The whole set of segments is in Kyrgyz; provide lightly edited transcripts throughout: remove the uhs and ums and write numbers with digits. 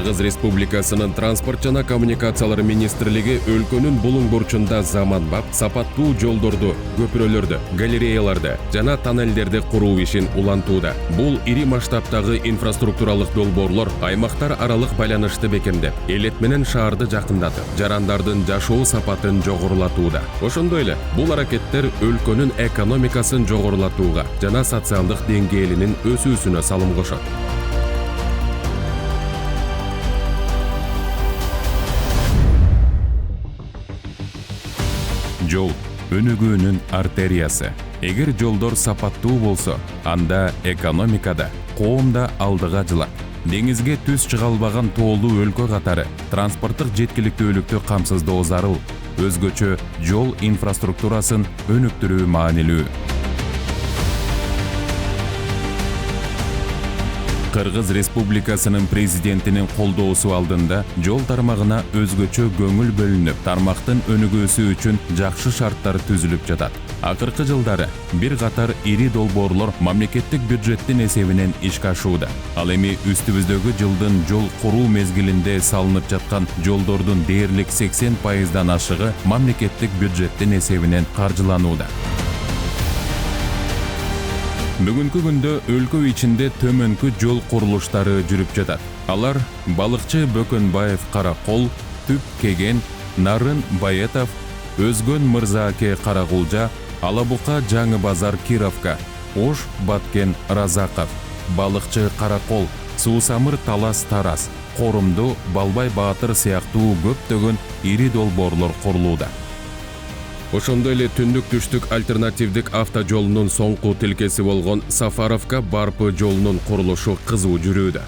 Кыргыз Республикасынын транспорт жана коммуникациялар министрлиги өлкөнүн булуң бурчунда заманбап, сапаттуу жолдорду, көпүрөлөрдү, галереяларды жана тоннелдерди куруу ишин улантууда. Бул ири масштабтагы инфраструктуралык долбоорлор аймактар аралык байланышты бекемдеп, элет менен шаарды жакындатып, жарандардын жашоо сапатын жогорулатууда. Ошондой эле бул аракеттер өлкөнүн экономикасын жогорулатууга жана социалдык деңгээлинин өсүүсүнө салым кошот. Жол өнүгүүнүн артериясы. Эгер жолдор сапаттуу болсо, анда экономикада, коомда алдыга жылат. Деңизге түз чыга албаган тоолуу өлкө катары транспорттук жеткиликтүүлүктү камсыздоо зарыл. Өзгөчө жол инфраструктурасын өнүктүрүү маанилүү. Кыргыз Республикасынын президентинин колдоосу алдында жол тармагына өзгөчө көңүл бөлүнүп, тармактын өнүгүүсү үчүн жакшы шарттар түзүлүп жатат. Акыркы жылдары бир катар ири долбоорлор мамлекеттик бюджеттин эсебинен ишке ашууда. Ал эми үстүбүздөгү жылдын жол куруу мезгилинде салынып жаткан жолдордун дээрлик 80% ашыгы мамлекеттик бюджеттин эсебинен каржыланууда. Бүгүнкү күндө өлкө ичинде төмөнкү жол курулуштары жүрүп жатат. Алар Балыкчы Бөкөнбаев Каракол, Түп Кеген, Нарын Баетов, Өзгөн Мырзааке Каракулжа, Алабука Жаңы Базар Кировка, Ош Баткен Разаков, Балыкчы Каракол, Суусамыр Талас Тарас, Корумду Балбай Баатыр сыяктуу көптөгөн ири долбоорлор курулууда. Ошондой эле түндүк түштүк альтернативдик автожолунун соңку тилкеси болгон Сафаровка Барпы жолунун курулушу кызуу жүрүүдө.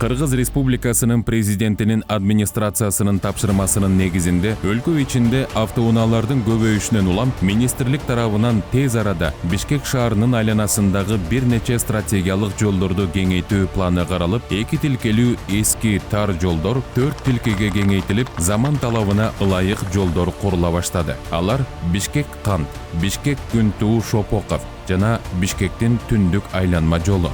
Кыргыз Республикасынын президентинин администрациясынын тапшырмасынын негизинде өлкө ичинде автоунаалардын көбөйүшүнөн улам министрлик тарабынан тез арада Бишкек шаарынын айланасындагы бир нече стратегиялык жолдорду кеңейтүү планы каралып, 2 тилкелүү эски тар жолдор 4 тилкеге кеңейтилип, заман талабына ылайык жолдор курула баштады. Алар Бишкек-Кант, Бишкек-Күнтүү-Шопоков жана Бишкектин түндүк айланма жолу.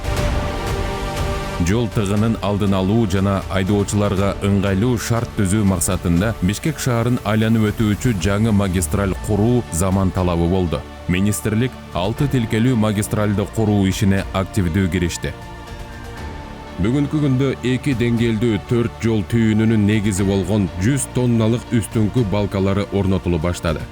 Жол тыгынын алдын алуу жана айдоочуларга ыңгайлуу шарт түзүү максатында Бишкек шаарын айланып өтүүчү жаңы магистраль куруу заман талабы болду. Министрлик 6 тилкелүү магистральды куруу ишине активдүү киришти. Бүгүнкү күндө 2 деңгээлдүү 4 жол түйүнүнүн негизи болгон 100 тонналык үстүңкү балкалары орнотулуп баштады.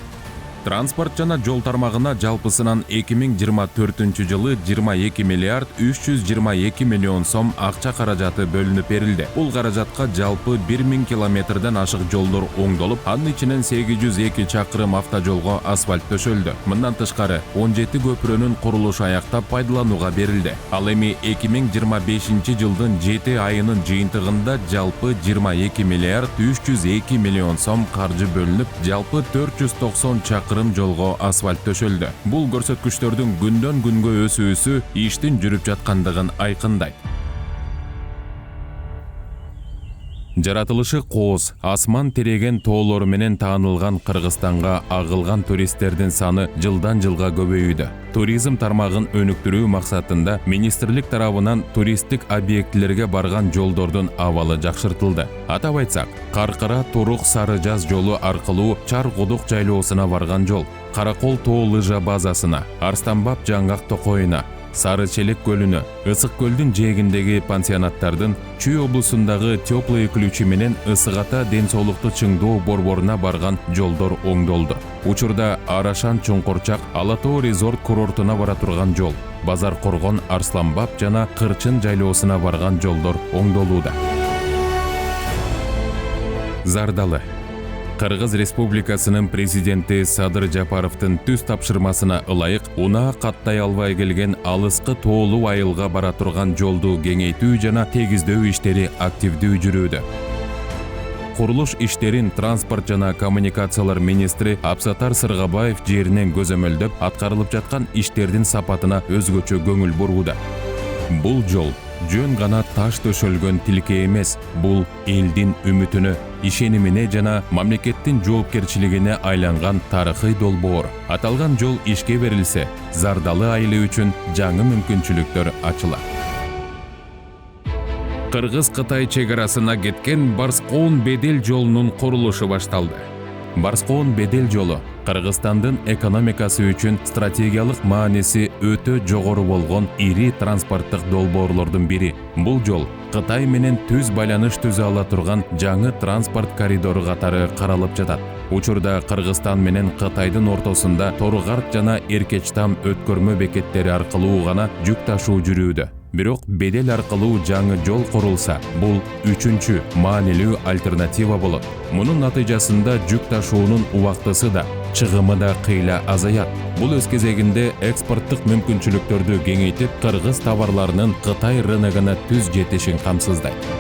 Транспорт жана жол тармагына жалпысынан 2024 жылы 22 миллиард 322 миллион сом акча каражаты бөлүнүп берилди. Бул каражатка жалпы 1000 километрден ашык жолдор оңдолуп, анын ичинен 802 чакырым автожолго асфальт төшөлдү. Мындан тышкары 17 көпүрөнүн курулушу аяктап пайдаланууга берилди. Ал эми 2025 жылдын 7 айынын жыйынтыгында жалпы 22 миллиард 302 миллион сом каржы бөлүнүп, жалпы 490 чакырым жолго асфальт төшөлдү. Бул көрсөткүчтөрдүн күндөн күнгө өсүүсү иштин жүрүп жаткандыгын айкындайт. Жаратылышы кооз, асман тереген тоолору менен таанылган Кыргызстанга агылган туристтердин саны жылдан жылга көбөйүүдө. Туризм тармагын өнүктүрүү максатында министрлик тарабынан туристтик объектилерге барган жолдордун абалы жакшыртылды. Атап айтсак, Каркыра Турук Сары Жаз жолу аркылуу Чар-Кудук жайлоосуна барган жол, Каракол тоо лыжа базасына, Арстанбап Жаңгак токоюна, Сары Челек көлүнө, Ысык көлдүн жээгиндеги пансионаттардын, Чүй облусундагы Теплые ключи менен Ысык Ата ден соолукту чыңдоо борборуна барган жолдор оңдолду. Учурда Арашан Чуңкурчак Ала Тоо резорт курортуна бара турган жол, Базар Коргон Арсланбап жана Кырчын жайлоосуна барган жолдор оңдолууда. Зардалы. Кыргыз Республикасынын президенти Садыр Жапаровдун түз тапшырмасына ылайык унаа каттай албай келген алыскы тоолуу айылга бара турган жолду кеңейтүү жана тегиздөө иштери активдүү жүрүүдө. Курулуш иштерин транспорт жана коммуникациялар министри Абсатар Сыргабаев жеринен көзөмөлдөп, аткарылып жаткан иштердин сапатына өзгөчө көңүл бурууда. Бул жол жөн гана таш төшөлгөн тилке эмес, бул элдин үмүтүнө, ишенимине жана мамлекеттин жоопкерчилигине айланган тарыхый долбоор. Аталган жол ишке берилсе, Зардалы айылы үчүн жаңы мүмкүнчүлүктөр ачылат. Кыргыз-Кытай чегарасына кеткен Барскоон Бедел жолунун курулушу башталды. Барскоон Бедел жолу Кыргызстандын экономикасы үчүн стратегиялык мааниси өтө жогору болгон ири транспорттук долбоорлордун бири. Бул жол Кытай менен түз байланыш түзө ала турган жаңы транспорт коридору катары каралып жатат. Учурда Кыргызстан менен Кытайдын ортосунда Торгарт жана Эркечтам өткөрмө бекеттери аркылуу гана жүк ташуу жүрүүдө. Бирок Бедел аркылуу жаңы жол курулса, бул үчүнчү маанилүү альтернатива болот. Мунун натыйжасында жүк ташуунун убактысы да, чыгымы да кыйла азаят. Бул өз кезегинде экспорттук мүмкүнчүлүктөрдү кеңейтип, кыргыз товарларынын Кытай рыногуна түз жетишин камсыздайт.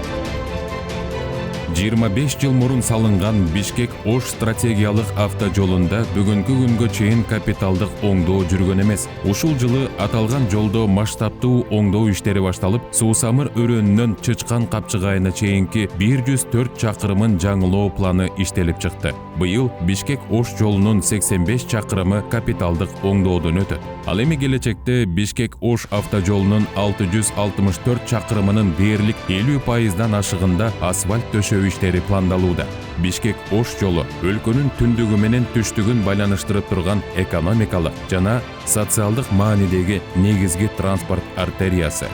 25 жыл мурун салынган Бишкек-Ош стратегиялык автожолунда бүгүнкү күнгө чейин капиталдык оңдоо жүргөн эмес. Ушул жылы аталган жолдо масштабтуу оңдоо иштери башталып, Суусамыр өрөөнүнөн Чычкан капчыгайына чейинки 104 чакырымын жаңылоо планы иштелип чыкты. Быйыл Бишкек-Ош жолунун 85 чакырымы капиталдык оңдоодон өтөт. Ал эми келечекте Бишкек-Ош автожолунун 664 чакырымынын дээрлик 50% ашыгында асфальт төшөө иштери пландалууда. Бишкек-Ош жолу өлкөнүн түндүгү менен түштүгүн байланыштырып турган экономикалык жана социалдык маанидеги негизги транспорт артериясы.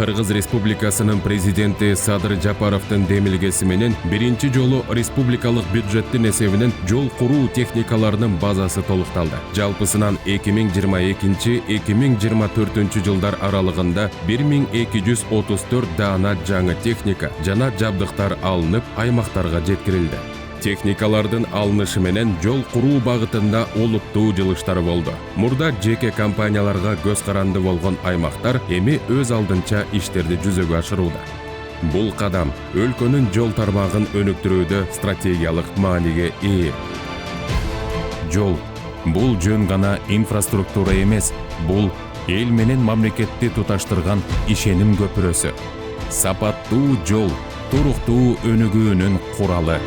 Кыргыз Республикасынын президенти Садыр Жапаровдун демилгеси менен биринчи жолу республикалык бюджеттин эсебинен жол куруу техникаларынын базасы толукталды. Жалпысынан 2022-2024 жылдар аралыгында 1234 даана жаңы техника жана жабдыктар алынып, аймактарга жеткирилди. Техникалардын алынышы менен жол куруу багытында олуттуу жылыштар болду. Мурда жеке компанияларга көз каранды болгон аймактар эми өз алдынча иштерди жүзөгө ашырууда. Бул кадам өлкөнүн жол тармагын өнүктүрүүдө стратегиялык мааниге ээ. Жол бул жөн гана инфраструктура эмес, бул эл менен мамлекетти туташтырган ишеним көпүрөсү. Сапаттуу жол туруктуу өнүгүүнүн куралы.